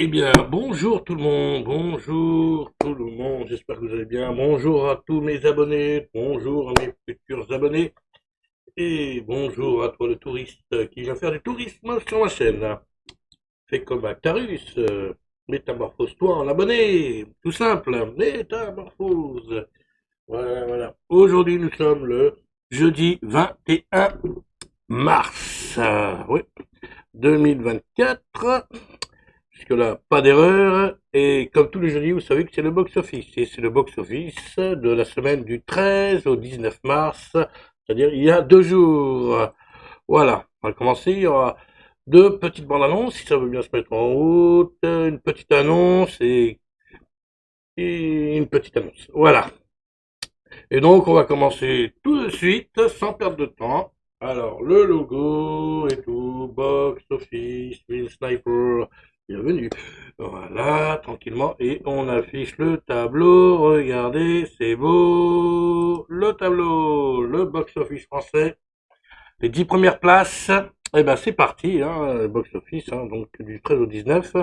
Eh bien, bonjour tout le monde, bonjour tout le monde, j'espère que vous allez bien. Bonjour à tous mes abonnés, bonjour à mes futurs abonnés, et bonjour à toi le touriste qui vient faire du tourisme sur ma chaîne. Fais comme Actarus, métamorphose-toi en abonné, tout simple, métamorphose. Voilà, voilà. Aujourd'hui, nous sommes le jeudi 21 mars, oui, 2024. Jusque-là, pas d'erreur. Et comme tous les jeudis, vous savez que c'est le box-office. Et c'est le box-office de la semaine du 13 au 19 mars, c'est-à-dire il y a 2 jours. Voilà, on va commencer. Il y aura deux petites bandes annonces, si ça veut bien se mettre en route. Une petite annonce et une petite annonce. Voilà. Et donc, on va commencer tout de suite, sans perdre de temps. Alors, le logo et tout, box, office, Win Sniper, bienvenue. Voilà, tranquillement. Et on affiche le tableau. Regardez, c'est beau. Le tableau, le box office français. Les 10 premières places. Eh ben, c'est parti, hein, box office, hein, donc du 13 au 19.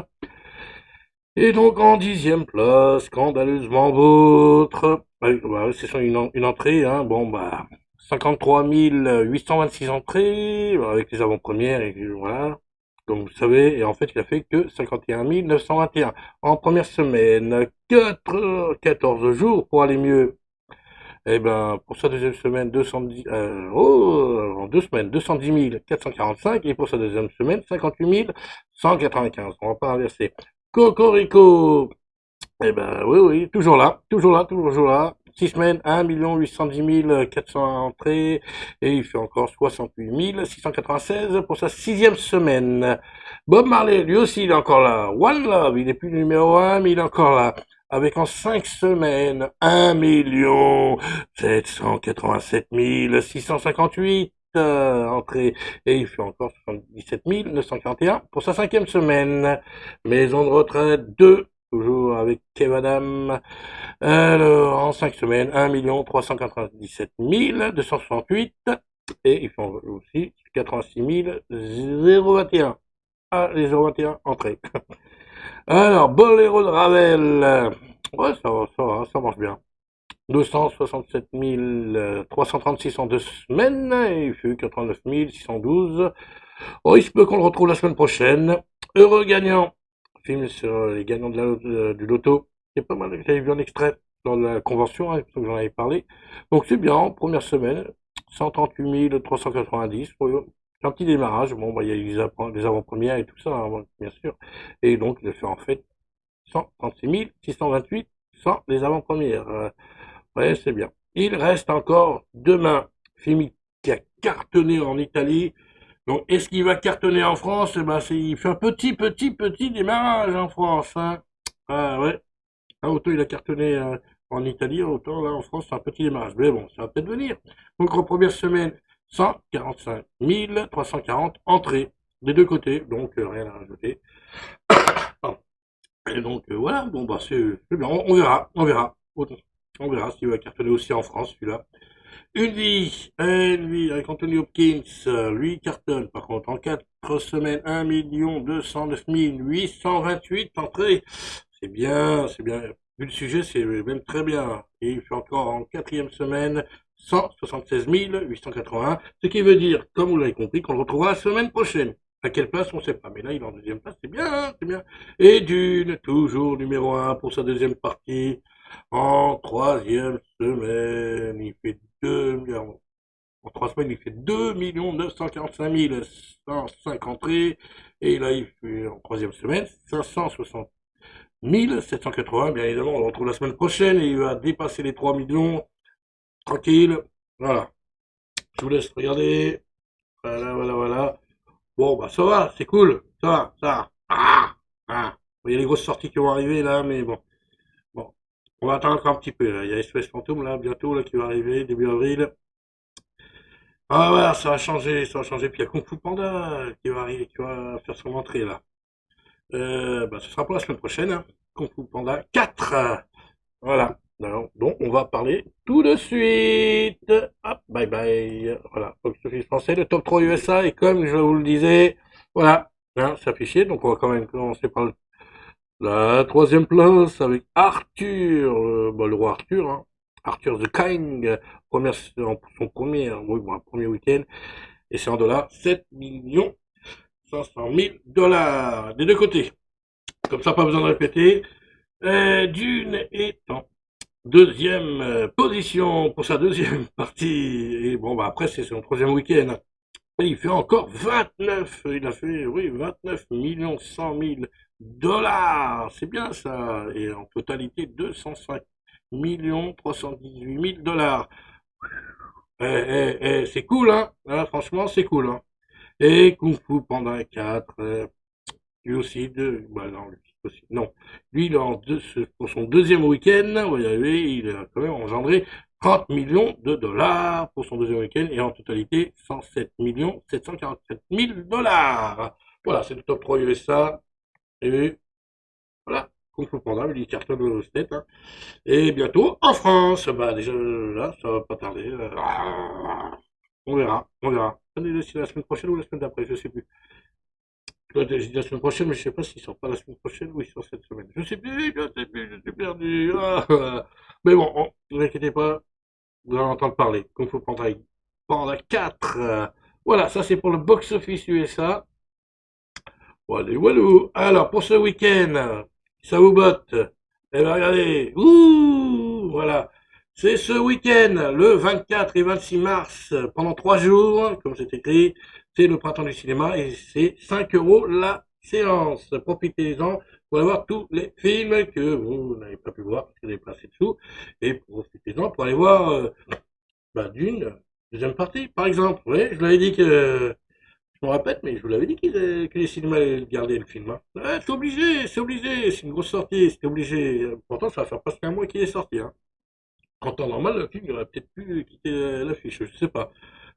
Et donc en 10e place, scandaleusement vôtre. Bah, c'est ça une entrée, hein. Bon bah 53 826 entrées avec les avant-premières et voilà. Comme vous savez, et en fait il a fait que 51 921 en première semaine. 14 jours pour aller mieux. Eh ben pour sa deuxième semaine 210 en 2 semaines 210 445 et pour sa deuxième semaine 58 195. On va pas inverser. Cocorico. Eh ben oui, oui, toujours là, toujours là, toujours là. 6 semaines, 1 810 400 entrées, et il fait encore 68 696 pour sa 6e semaine. Bob Marley, lui aussi, il est encore là. One Love, il n'est plus numéro 1, mais il est encore là. Avec en 5 semaines, 1 787 658 entrées, et il fait encore 77 941 pour sa 5e semaine. Maison de retraite 2, toujours avec Kev Adam. Alors, en 5 semaines, 1 397 268. Et ils font aussi 86 021. Ah, les 021 entrées. Alors, Boléro de Ravel. Ouais, ça marche bien. 267 336 en 2 semaines. Et il fait 89 612. Oh, il se peut qu'on le retrouve la semaine prochaine. Heureux gagnant. Film sur les gagnants du loto. C'est pas mal, j'avais vu un extrait dans la convention, hein, comme j'en avais parlé. Donc c'est bien, première semaine, 138 390. C'est un petit démarrage. Bon, bah, il y a eu les avant-premières et tout ça, hein, bien sûr. Et donc, il a fait en fait 136 628 sans les avant-premières. Ouais, c'est bien. Il reste encore demain, film qui a cartonné en Italie. Donc, est-ce qu'il va cartonner en France? Eh ben, il fait un petit démarrage en France, hein. Ah ouais. Ah, autant il a cartonné en Italie, autant là en France, c'est un petit démarrage. Mais bon, ça va peut-être venir. Donc, en première semaine, 145 340 entrées des deux côtés. Donc, rien à rajouter. Pardon. Et donc, voilà. Bon, bah, c'est bien. On verra. On verra. On verra s'il va cartonner aussi en France, celui-là. Une vie avec Anthony Hopkins, lui cartonne par contre en 4 semaines, 1 209 828 entrées. C'est bien, c'est bien. Vu le sujet, c'est même très bien. Et il fait encore en 4e semaine 176 881, ce qui veut dire, comme vous l'avez compris, qu'on le retrouvera la semaine prochaine. À quelle place, on ne sait pas. Mais là, il est en deuxième place, c'est bien, c'est bien. Et Dune, toujours numéro 1 pour sa deuxième partie. En 3e semaine, il fait 2, en 3 semaines, il fait 2 945 105 entrées. Et là, il fait en 3e semaine 560 780. Bien évidemment, on le retrouve la semaine prochaine et il va dépasser les 3 millions. Tranquille. Voilà. Je vous laisse regarder. Voilà, voilà, voilà. Bon, bah, ça va, c'est cool. Ça va. Ah. Il y a les grosses sorties qui vont arriver là, mais bon. Bon. On va attendre encore un petit peu, là. Il y a SOS Fantôme, là, bientôt, là, qui va arriver, début avril. Ah ouais, ça va changer, ça va changer. Puis il y a Kung Fu Panda qui va arriver, qui va faire son entrée, là. Bah, ce sera pour la semaine prochaine, hein. Kung Fu Panda 4. Voilà. Alors, donc, on va parler tout de suite. Hop, bye bye. Voilà. Box Office français, le top 3 USA. Et comme je vous le disais, voilà, hein, c'est affiché. Donc, on va quand même commencer par La troisième place avec Arthur, le roi Arthur, hein. Arthur the King, son premier, oui, bon, premier week-end, et c'est en dollars, 7 500 000 $ des deux côtés. Comme ça, pas besoin de répéter. Dune est en deuxième position pour sa deuxième partie. Et bon, bah après, c'est son troisième week-end. Et il fait encore 29. Il a fait, oui, 29 100 000 $. C'est bien ça. Et en totalité, 205 318 000 $. C'est cool, hein. Franchement, c'est cool, hein. Et Kung Fu Panda 4, lui aussi, non, lui aussi, non. Lui, pour son deuxième week-end, vous voyez, il a quand même engendré 30 millions de dollars pour son deuxième week-end et en totalité 107 747 000 $. Voilà, c'est le top 3 USA. Et voilà, Kung Fu Panda, il cartonne aux States, hein. Et bientôt en France, bah déjà là, ça va pas tarder. On verra, on verra. C'est la semaine prochaine ou la semaine d'après, je sais plus. J'ai dit la semaine prochaine, mais je sais pas s'il sort pas la semaine prochaine ou il sort cette semaine. Je suis perdu. Mais bon, ne vous inquiétez pas, vous allez entendre parler. Kung Fu Panda 4. Voilà, ça c'est pour le box-office USA. Voilà, voilà. Alors, pour ce week-end, ça vous botte. Eh bien, regardez. Ouh, voilà. C'est ce week-end, le 24 et 26 mars, pendant 3 jours, comme c'est écrit. C'est le printemps du cinéma et c'est 5 € la séance. Profitez-en pour aller voir tous les films que vous n'avez pas pu voir parce que vous avez placé dessous. Et profitez-en pour aller voir d'une deuxième partie, par exemple. Oui, je vous l'avais dit je me répète, mais je vous l'avais dit que les cinémas allaient garder le film, hein. Ouais, c'est obligé, c'est une grosse sortie, c'est obligé. Pourtant, ça va faire presque un mois qu'il est sorti, hein. En temps normal, le film, il aurait peut-être pu quitter l'affiche, je sais pas.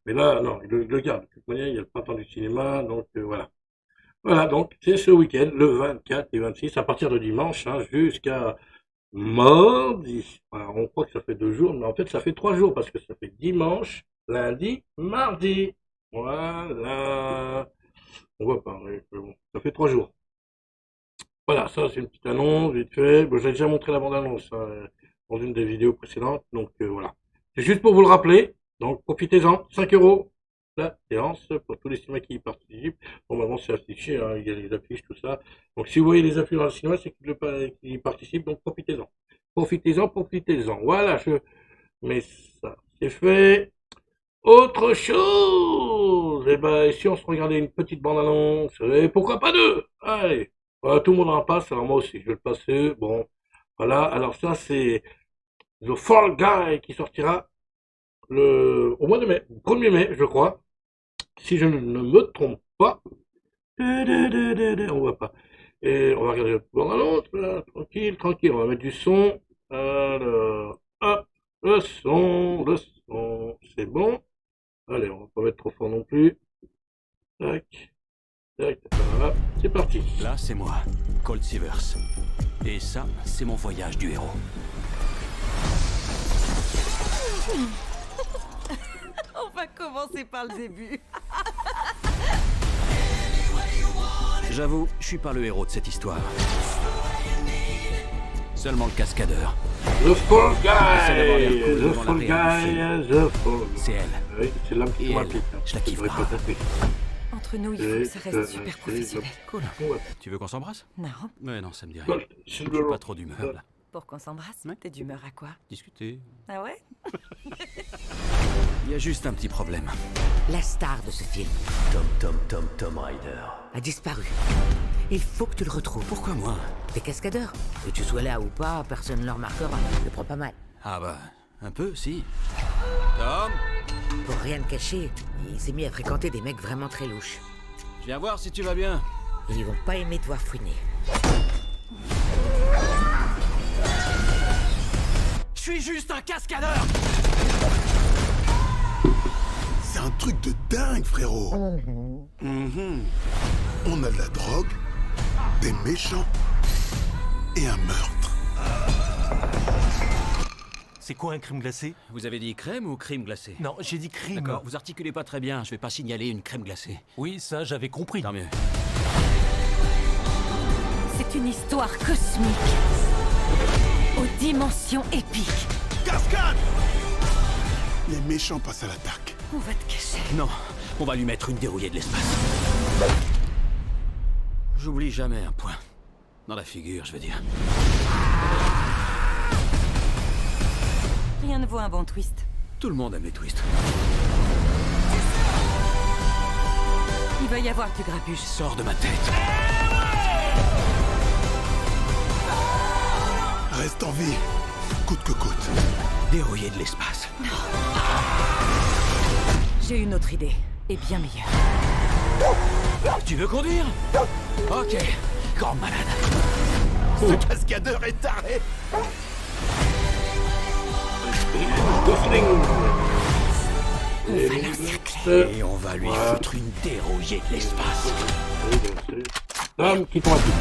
Mais là, non, il le garde. De toute manière, il y a le printemps du cinéma, donc voilà. Voilà, donc c'est ce week-end, le 24 et 26, à partir de dimanche, hein, jusqu'à mardi. Voilà, on croit que ça fait 2 jours, mais en fait, ça fait 3 jours, parce que ça fait dimanche, lundi, mardi. Voilà. On voit pas, mais bon, ça fait 3 jours. Voilà, ça c'est une petite annonce, vite fait. Bon, j'ai déjà montré la bande-annonce, hein, dans une des vidéos précédentes, donc voilà. C'est juste pour vous le rappeler, donc profitez-en, 5 € la séance pour tous les cinémas qui y participent. Normalement c'est affiché, hein, il y a les affiches, tout ça. Donc si vous voyez les affiches dans le cinéma, c'est qu'ils y participent, donc profitez-en. Profitez-en, profitez-en. Voilà, je mets ça, c'est fait. Autre chose, eh ben, si on se regardait une petite bande-annonce, et pourquoi pas deux? Allez, voilà, tout le monde en passe, alors moi aussi, je vais le passer. Bon, voilà, alors ça c'est The Fall Guy qui sortira au mois de mai, 1er mai, je crois, si je ne me trompe pas. On voit pas. Et on va regarder la bande-annonce, là, tranquille, tranquille, on va mettre du son. Alors, hop, le son, c'est bon. Allez, on va pas mettre trop fort non plus. Tac, tac, voilà, c'est parti. Là, c'est moi, Colt Seavers. Et ça, c'est mon voyage du héros. On va commencer par le début. J'avoue, je suis pas le héros de cette histoire. Seulement le cascadeur. The Fall Essaie d'avoir l'air Guy, cool The devant Fall l'arrière du Guy, The Fall Guy. C'est elle. Oui, c'est l'âme qui Et se elle, rapide. je la kiffe devrait pas. pas taper. Entre nous, il faut que ça reste super professionnel. Cool. Ouais. Tu veux qu'on s'embrasse? Non. Ouais, non, ça me dit rien. Colt Je suis Silver. pas trop d'humeur, là. Pour qu'on s'embrasse, Ouais. t'es d'humeur à quoi? Discuter. Ah ouais? Il y a juste un petit problème. La star de ce film Tom Ryder. a disparu. Il faut que tu le retrouves. Pourquoi moi? T'es cascadeur. Que tu sois là ou pas, personne ne le remarquera. Le prends pas mal. Ah bah, un peu, si. Tom, Pour rien te cacher, il s'est mis à fréquenter des mecs vraiment très louches. je viens voir si tu vas bien. Et ils vont pas aimer te voir fouiner. Je suis juste un cascadeur! C'est un truc de dingue, frérot. On a de la drogue, des méchants et un meurtre. C'est quoi un crime glacé? Vous avez dit crème ou crime glacé? Non, j'ai dit crime. D'accord, vous articulez pas très bien, je vais pas signaler une crème glacée. Oui, ça j'avais compris. Tant mieux. C'est C'est une histoire cosmique, aux dimensions épiques. Cascade! Les méchants passent à l'attaque. On va te cacher. Non, on va lui mettre une dérouillée de l'espace. J'oublie jamais un point. Dans la figure, je veux dire. Rien ne vaut un bon twist. Tout le monde aime les twists. Il va y avoir du grabuge. Sors de ma tête. Reste en vie, coûte que coûte. Dérouillée de l'espace. J'ai une autre idée, et bien meilleure. Tu veux conduire? Ok, grand malade. Ce cascadeur est taré. Gosling. On va l'encercler. Et on va lui foutre une dérouillée de l'espace. Dame qui tombe à tout.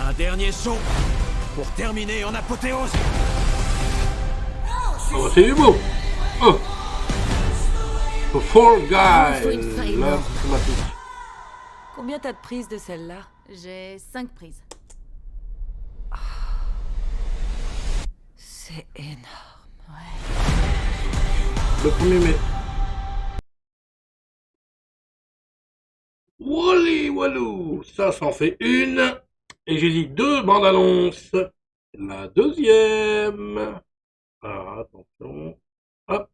Un dernier saut pour terminer en apothéose. Oh, c'est du beau. Oh. The Fall Il Guy. faut une feuille La morte. thématique. Combien t'as de prises de celle-là? J'ai 5 prises. C'est énorme. Le 1er mai. Wally Walou. Ça en fait une. Et j'ai dit 2 bandes annonces. La deuxième. Alors, attention. Hop.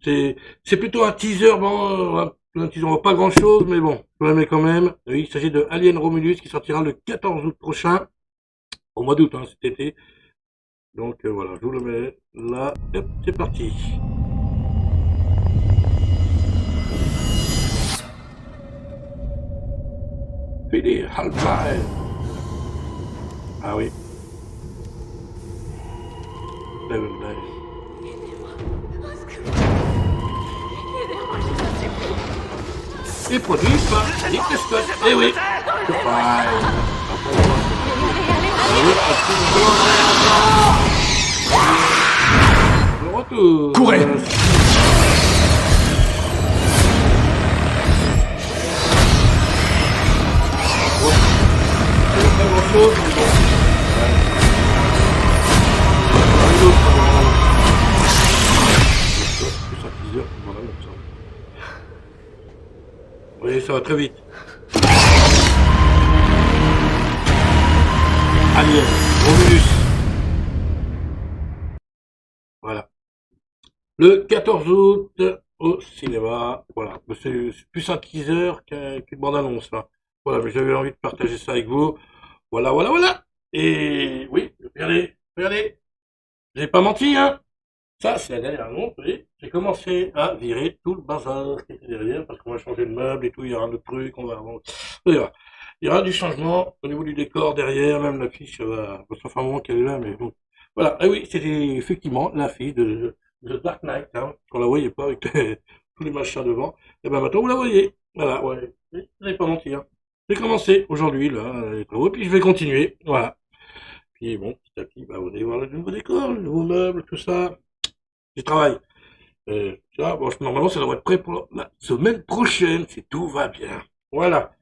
C'est plutôt un teaser, bon, un teaser, pas grand chose, mais bon, je le mets quand même. Oui, il s'agit de Alien Romulus qui sortira le 14 août prochain. Au mois d'août, hein, cet été. Donc voilà, je vous le mets là. Hop, c'est parti. Fini, Half-Life. Ah oui. Level 9. Et produit par Nick Scott. Eh oui. Le retour. Courez. Pas grand chose, mais bon. Plus un teaser, voilà, comme ça. Oui, ça va très vite. Alien, Romulus. Voilà. Le 14 août au cinéma. Voilà. C'est plus un teaser qu'une bande-annonce, là. Voilà, mais j'avais envie de partager ça avec vous. Voilà, voilà, voilà. Et oui, regardez. J'ai pas menti, hein. Ça, c'est la dernière annonce, vous voyez. J'ai commencé à virer tout le bazar qui était derrière, parce qu'on va changer de meuble et tout, il y aura d'autres trucs, on va avoir... Il y aura du changement au niveau du décor derrière, même l'affiche va... Ça fait un moment qu'elle est là, mais bon. Voilà, et oui, c'était effectivement l'affiche de The Dark Knight, hein. On la voyait pas avec tous les machins devant. Et ben maintenant, vous la voyez. Voilà, ouais. Vous n'avez pas menti, hein. J'ai commencé aujourd'hui, là, les travaux, puis je vais continuer. Voilà. Puis bon, petit à petit, bah, vous allez voir le nouveau décor, le nouveau meuble, tout ça. Du travail. Ça, bon, normalement, ça devrait être prêt pour la semaine prochaine, si tout va bien. Voilà.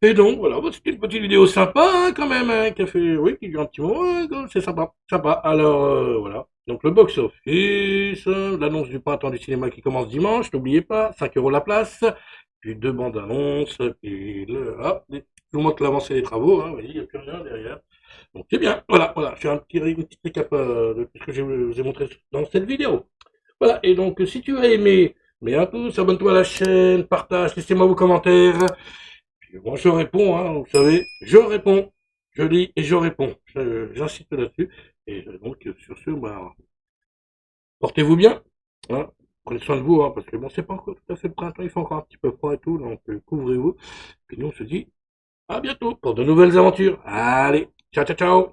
Et donc, voilà, bah, c'était une petite vidéo sympa, hein, quand même, hein, qui a fait, oui, qui dure un petit moment, hein, c'est sympa, sympa. Alors, voilà. Donc, le box-office, l'annonce du printemps du cinéma qui commence dimanche, n'oubliez pas, 5 € la place, puis 2 bandes annonces, puis hop, je vous montre l'avancée des travaux, hein, vous voyez, il n'y a plus rien derrière. Donc c'est bien, voilà, je fais un petit récap de tout ce que je vous ai montré dans cette vidéo. Voilà, et donc si tu as aimé, mets un pouce, abonne-toi à la chaîne, partage, laissez-moi vos commentaires. Puis bon, je réponds, hein, vous savez, je réponds, je lis et je réponds. J'insiste là-dessus. Et donc sur ce, bah, portez-vous bien, hein, prenez soin de vous, hein, parce que bon, c'est pas encore tout à fait le printemps, il fait encore un petit peu froid et tout, donc couvrez-vous. Puis nous on se dit à bientôt pour de nouvelles aventures. Allez, ciao ciao ciao.